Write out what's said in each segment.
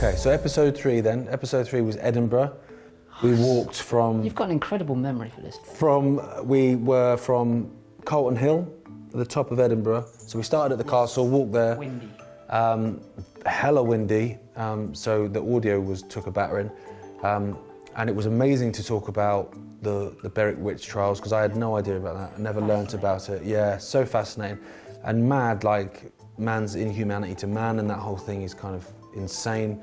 Okay, so episode 3 then. Episode 3 was Edinburgh. We walked from... You've got an incredible memory for this. We were from Colton Hill, at the top of Edinburgh. So we started at the castle, walked there. Windy. Hella windy, so the audio took a battering. And it was amazing to talk about the Berwick witch trials, because I had no idea about that. I never learnt about it. Yeah, so fascinating. And mad, like man's inhumanity to man, and that whole thing is kind of insane.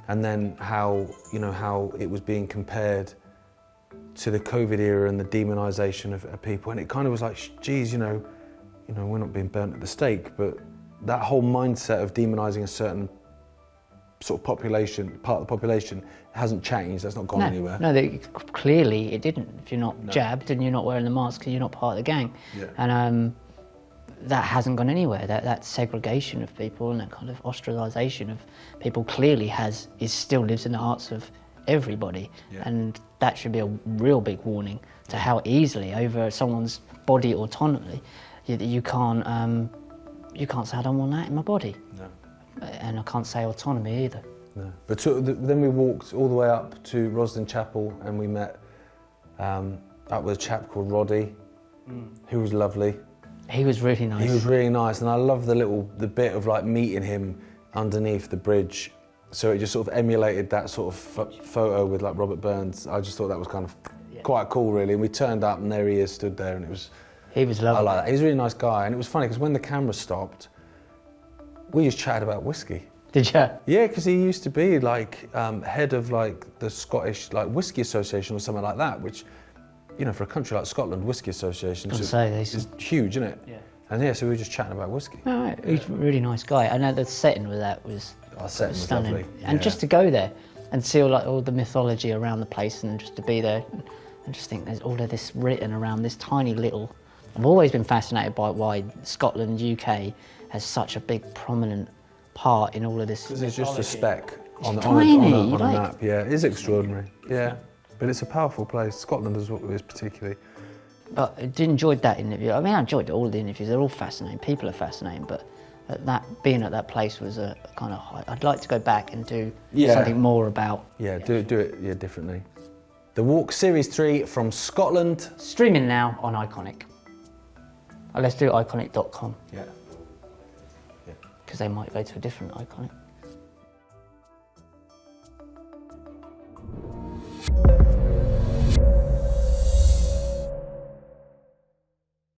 And then how it was being compared to the COVID era and the demonisation of people. And it kind of was like, geez, we're not being burnt at the stake, but that whole mindset of demonising a certain sort of population, part of the population, hasn't changed. That's not gone anywhere. No, clearly it didn't. If you're not jabbed and you're not wearing the mask, you're not part of the gang. Yeah. And that hasn't gone anywhere. That segregation of people and that kind of ostracisation of people clearly still lives in the hearts of everybody. Yeah. And that should be a real big warning to how easily over someone's body autonomy you can't say I don't want that in my body. No. And I can't say autonomy either. No. But then we walked all the way up to Roslin Chapel and we met up with a chap called Roddy, who was lovely. He was really nice. He was really nice, and I love the bit of like meeting him underneath the bridge. So it just sort of emulated that sort of photo with like Robert Burns. I just thought that was kind of quite cool, really. And we turned up, and there he is, stood there, and it was. He was lovely. I like that. He was a really nice guy, and it was funny because when the camera stopped, we just chatted about whiskey. Did you? Yeah, because he used to be like head of like the Scottish like Whiskey Association or something like that, which. For a country like Scotland, Whiskey Association is huge, isn't it? Yeah. And so we were just chatting about whiskey. No, he's a really nice guy. I know the setting with that was stunning. Lovely. And just to go there and see all the mythology around the place, and just to be there and just think there's all of this written around this tiny little... I've always been fascinated by why Scotland, UK, has such a big prominent part in all of this. Because it's just a speck on a map. Yeah, it is extraordinary. Yeah. But it's a powerful place. Scotland is particularly. But I did enjoy that interview. I mean, I enjoyed all the interviews. They're all fascinating. People are fascinating. But being at that place was a kind of high. I'd like to go back and do something more about. Yeah, do it differently. The Walk Series 3 from Scotland. Streaming now on Ickonic. Let's do Ickonic.com. Yeah. Because they might go to a different Ickonic.